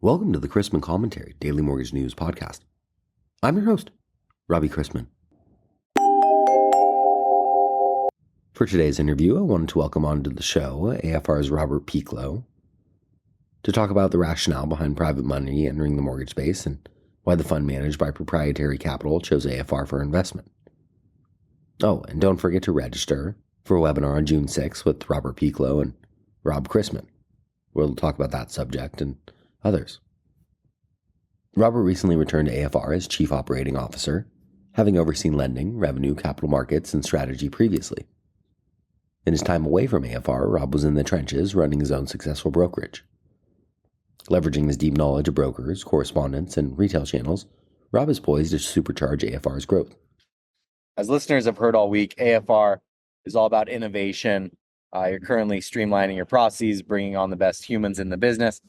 Welcome to the Chrisman Commentary Daily Mortgage News Podcast. I'm your host, Robbie Chrisman. For today's interview, I wanted to welcome onto the show AFR's Robert Pieklo to talk about the rationale behind private money entering the mortgage space and why the fund managed by Proprietary Capital chose AFR for investment. Oh, and don't forget to register for a webinar on June 6th with Robert Pieklo and Rob Chrisman. We'll talk about that subject and others. Robert recently returned to AFR as Chief Operating Officer, having overseen lending, revenue, capital markets, and strategy previously. In his time away from AFR, Rob was in the trenches running his own successful brokerage. Leveraging his deep knowledge of brokers, correspondents, and retail channels, Rob is poised to supercharge AFR's growth. As listeners have heard all week, AFR is all about innovation. You're currently streamlining your processes, bringing on the best humans in the business,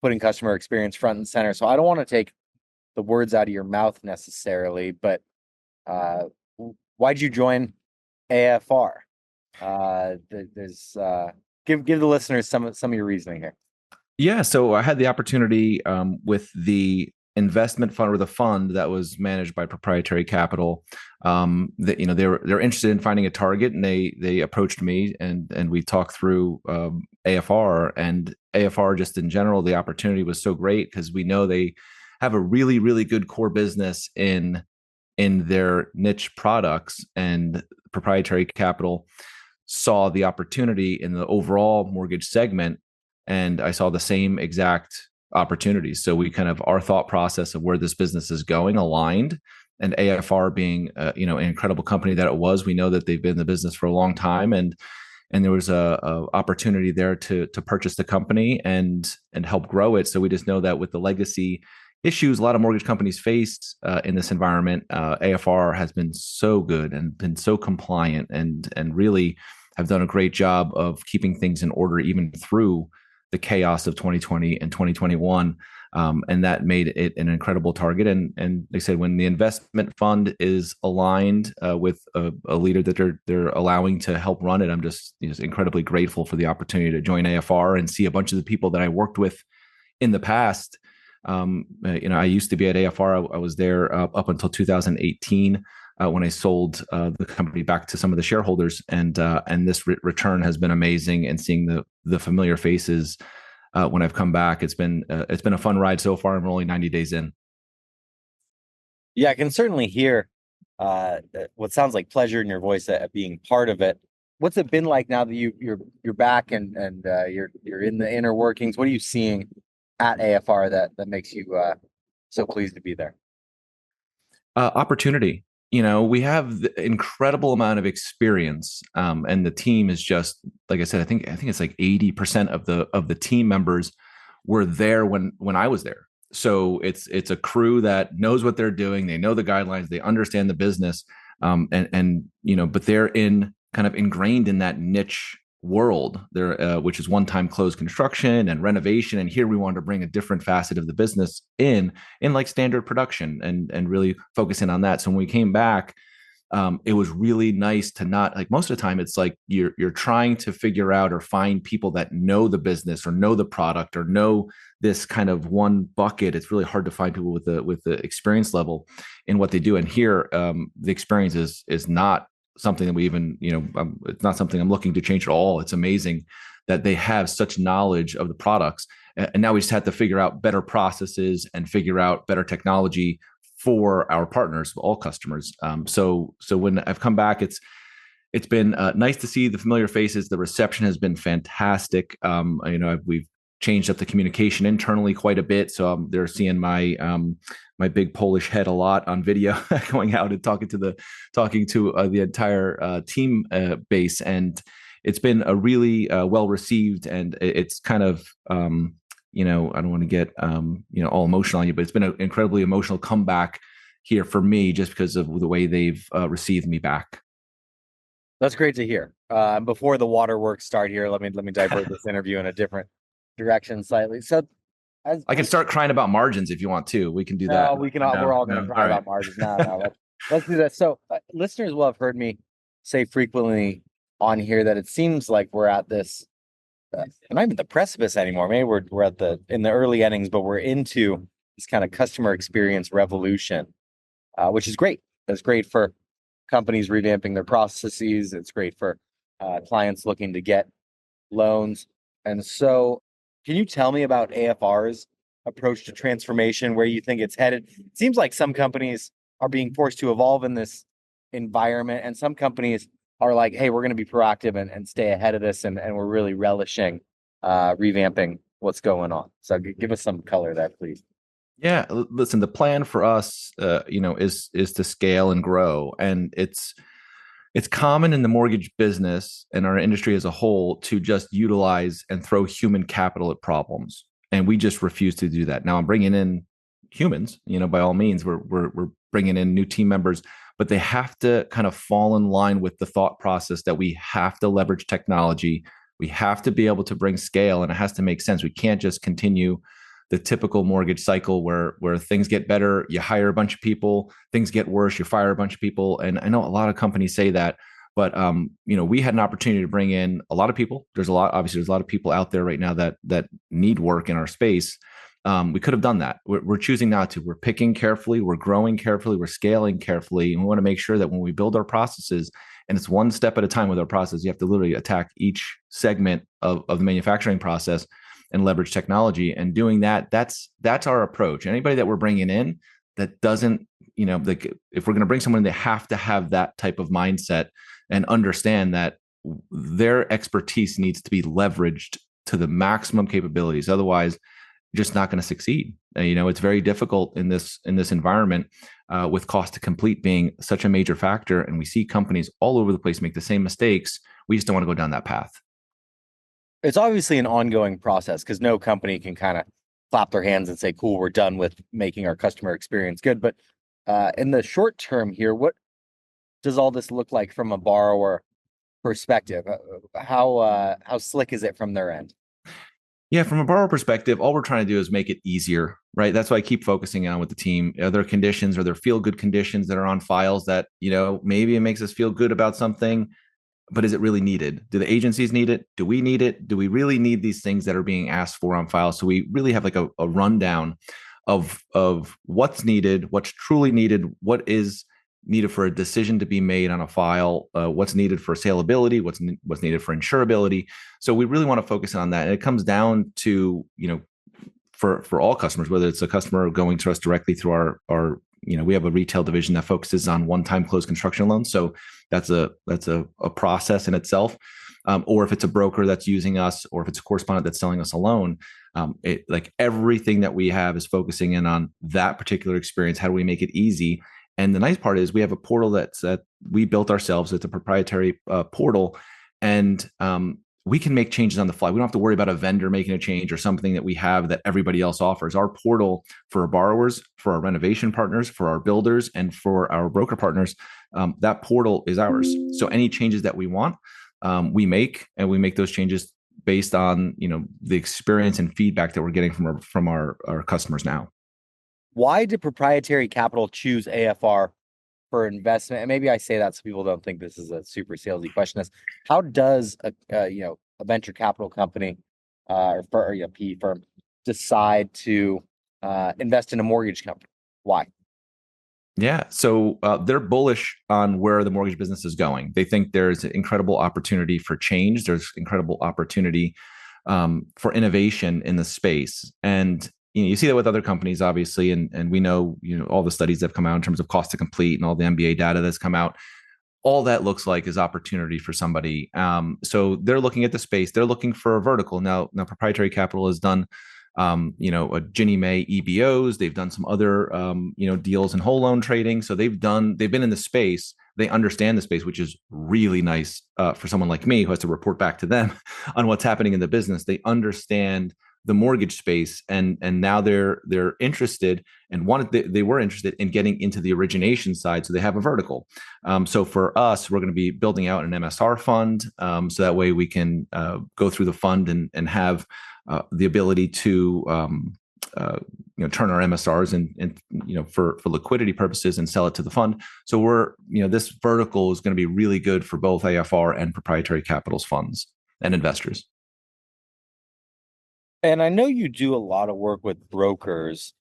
putting customer experience front and center. So I don't want to take the words out of your mouth necessarily, but why'd you join AFR? Give the listeners some of your reasoning here. Yeah, so I had the opportunity with the investment fund or the fund that was managed by Proprietary Capital. They're interested in finding a target, and they approached me and we talked through AFR and AFR just in general. The opportunity was so great because we know they have a really, really good core business in their niche products, and Proprietary Capital saw the opportunity in the overall mortgage segment, and I saw the same exact opportunities. So we kind of, our thought process of where this business is going aligned, and AFR being an incredible company that it was. We know that they've been in the business for a long time, and there was a opportunity there to purchase the company and help grow it. So we just know that with the legacy issues a lot of mortgage companies faced in this environment, AFR has been so good and been so compliant and really have done a great job of keeping things in order even through the chaos of 2020 and 2021. And that made it an incredible target. And they said when the investment fund is aligned with a leader that they're allowing to help run it, I'm just incredibly grateful for the opportunity to join AFR and see a bunch of the people that I worked with in the past. I used to be at AFR. I was there up until 2018 when I sold the company back to some of the shareholders, and this return has been amazing. And seeing the familiar faces when I've come back, it's been a fun ride so far. I'm only 90 days in. Yeah, I can certainly hear what sounds like pleasure in your voice at being part of it. What's it been like now that you're back and you're in the inner workings? What are you seeing at AFR that makes you so pleased to be there? Opportunity. We have the incredible amount of experience, and the team is just, like I said, I think it's like 80% of the team members were there when I was there. So it's a crew that knows what they're doing. They know the guidelines. They understand the business, but they're kind of ingrained in that niche world there, which is one-time closed construction and renovation. And here we wanted to bring a different facet of the business in like standard production and really focus in on that. So when we came back, it was really nice to not, like, most of the time it's like you're trying to figure out or find people that know the business or know the product or know this kind of one bucket. It's really hard to find people with the experience level in what they do. And here, the experience is not something that we even, it's not something I'm looking to change at all. It's amazing that they have such knowledge of the products. And now we just have to figure out better processes and figure out better technology for our partners, all customers. So when I've come back, it's been nice to see the familiar faces. The reception has been fantastic. We've changed up the communication internally quite a bit. So they're seeing my big Polish head a lot on video, going out and talking to the entire team base, and it's been a really well received. And it's kind of I don't want to get all emotional on you, but it's been an incredibly emotional comeback here for me just because of the way they've received me back. That's great to hear. Before the waterworks start here, let me divert this interview in a different direction slightly. So I can start crying about margins if you want to. We can do that. We can. We're all going to cry about margins. No. Let's do that. So listeners will have heard me say frequently on here that it seems like we're at this not even the precipice anymore. Maybe we're at in the early innings, but we're into this kind of customer experience revolution, which is great. That's great for companies revamping their processes. It's great for clients looking to get loans. And so, can you tell me about AFR's approach to transformation, where you think it's headed? It seems like some companies are being forced to evolve in this environment, and some companies are like, hey, we're going to be proactive and stay ahead of this, and we're really relishing revamping what's going on. So give us some color there, please. Yeah, listen, the plan for us, is to scale and grow, and it's common in the mortgage business and our industry as a whole to just utilize and throw human capital at problems, and we just refuse to do that. Now, I'm bringing in humans, by all means, we're bringing in new team members, but they have to kind of fall in line with the thought process that we have to leverage technology. We have to be able to bring scale, and it has to make sense. We can't just continue the typical mortgage cycle where things get better, you hire a bunch of people, things get worse, you fire a bunch of people. And I know a lot of companies say that, but we had an opportunity to bring in a lot of people. There's a lot of people out there right now that need work in our space. We could have done that. We're choosing not to. We're picking carefully, we're growing carefully, we're scaling carefully. And we want to make sure that when we build our processes, and it's one step at a time with our process, you have to literally attack each segment of the manufacturing process and leverage technology. And doing that's our approach. Anybody that we're bringing in that doesn't, if we're going to bring someone, they have to have that type of mindset and understand that their expertise needs to be leveraged to the maximum capabilities. Otherwise, you're just not going to succeed. It's very difficult in this environment, with cost to complete being such a major factor. And we see companies all over the place make the same mistakes. We just don't want to go down that path. It's obviously an ongoing process, because no company can kind of clap their hands and say, cool, we're done with making our customer experience good. But in the short term here, what does all this look like from a borrower perspective? How slick is it from their end? Yeah, from a borrower perspective, all we're trying to do is make it easier, right? That's what I keep focusing on with the team. Are there conditions, are there feel-good conditions that are on files that, maybe it makes us feel good about something, but is it really needed? Do the agencies need it? Do we need it? Do we really need these things that are being asked for on file? So we really have like a rundown of what's needed, what's truly needed, what is needed for a decision to be made on a file, what's needed for saleability, what's needed for insurability. So we really want to focus on that. And it comes down to, for all customers, whether it's a customer going to us directly through our we have a retail division that focuses on one-time closed construction loans. So that's a process in itself. Or if it's a broker that's using us, or if it's a correspondent that's selling us a loan, like everything that we have is focusing in on that particular experience. How do we make it easy? And the nice part is we have a portal that we built ourselves. It's a proprietary portal, and we can make changes on the fly. We don't have to worry about a vendor making a change or something that we have that everybody else offers. Our portal for our borrowers, for our renovation partners, for our builders, and for our broker partners, that portal is ours. So any changes that we want, we make, and we make those changes based on the experience and feedback that we're getting from our customers now. Why did Proprietary Capital choose AFR for investment? And maybe I say that so people don't think this is a super salesy question. Is how does a venture capital company or a PE firm decide to invest in a mortgage company? Why? Yeah, so they're bullish on where the mortgage business is going. They think there's incredible opportunity for change. There's incredible opportunity for innovation in the space, and you see that with other companies, obviously, and we know all the studies that have come out in terms of cost to complete and all the MBA data that's come out. All that looks like is opportunity for somebody. So they're looking at the space. They're looking for a vertical. Now Proprietary Capital has done, a Ginnie Mae EBOs. They've done some other, deals in whole loan trading. So they've been in the space. They understand the space, which is really nice for someone like me who has to report back to them on what's happening in the business. They understand the mortgage space, and now they're interested and they were interested in getting into the origination side, so they have a vertical. So for us, we're going to be building out an MSR fund, so that way we can go through the fund and have the ability to turn our MSRs and for liquidity purposes and sell it to the fund. So we're this vertical is going to be really good for both AFR and Proprietary Capital's funds and investors. And I know you do a lot of work with brokers.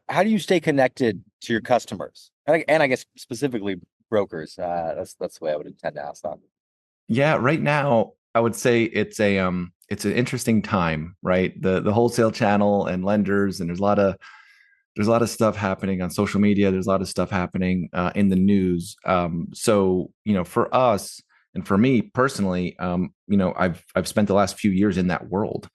How do you stay connected to your customers? And I guess specifically brokers. That's the way I would intend to ask that. Yeah, right now I would say it's an interesting time, right? The wholesale channel and lenders, and there's a lot of stuff happening on social media. There's a lot of stuff happening in the news. So for us and for me personally, I've spent the last few years in that world.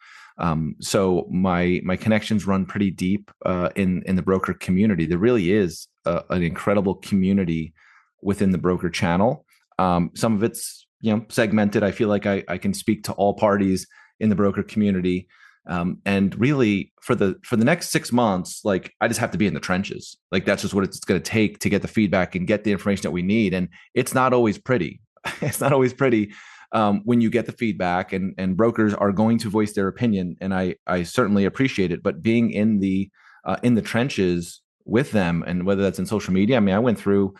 So my connections run pretty deep in the broker community. There really is an incredible community within the broker channel. Some of it's segmented. I feel like I can speak to all parties in the broker community. And really for the next 6 months, like I just have to be in the trenches. Like that's just what it's going to take to get the feedback and get the information that we need. And it's not always pretty. It's not always pretty when you get the feedback, and brokers are going to voice their opinion. And I certainly appreciate it. But being in the trenches with them, and whether that's in social media, I mean, I went through,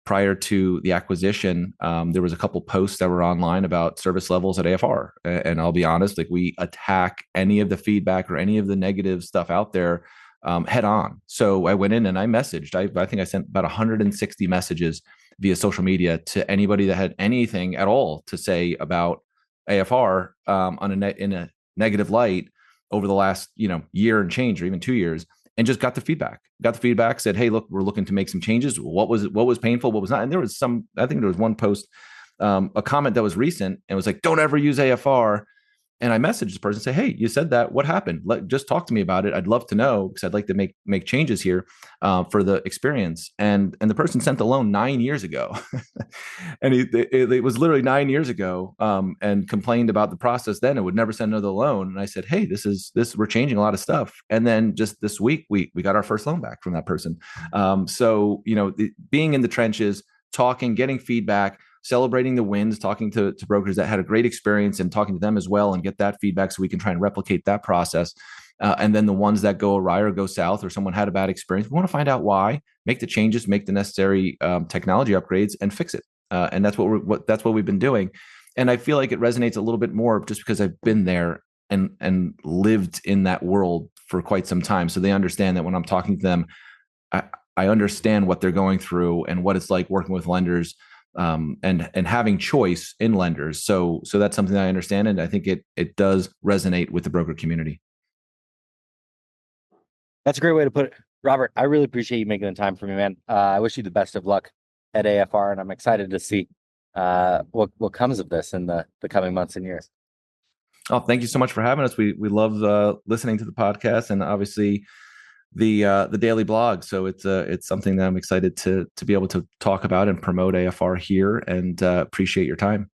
prior to the acquisition, there was a couple posts that were online about service levels at AFR. And I'll be honest, like we attack any of the feedback or any of the negative stuff out there head on. So I went in and I messaged. I think I sent about 160 messages via social media to anybody that had anything at all to say about AFR in a negative light over the last year and change, or even 2 years. And just got the feedback, said, hey, look, we're looking to make some changes. What was painful, what was not? And there was I think there was one post, a comment that was recent, and was like, don't ever use AFR. And I messaged this person, say, hey, you said that, what happened? Just talk to me about it. I'd love to know, because I'd like to make changes here for the experience. And the person sent the loan 9 years ago. And it was literally 9 years ago, and complained about the process then and would never send another loan. And I said, hey, this we're changing a lot of stuff. And then just this week, we got our first loan back from that person. So being in the trenches, talking, getting feedback, celebrating the wins, talking to brokers that had a great experience, and talking to them as well, and get that feedback so we can try and replicate that process. And then the ones that go awry or go south, or someone had a bad experience, we want to find out why, make the changes, make the necessary technology upgrades, and fix it. And that's what we've been doing. And I feel like it resonates a little bit more just because I've been there and lived in that world for quite some time. So they understand that when I'm talking to them, I understand what they're going through and what it's like working with lenders, and having choice in lenders. So that's something that I understand, and I think it does resonate with the broker community. That's a great way to put it, Robert. I really appreciate you making the time for me, man. I wish you the best of luck at AFR, and I'm excited to see what comes of this in the coming months and years. Oh, thank you so much for having us. We love listening to the podcast, and obviously the daily blog. So it's something that I'm excited to be able to talk about and promote AFR here, and appreciate your time.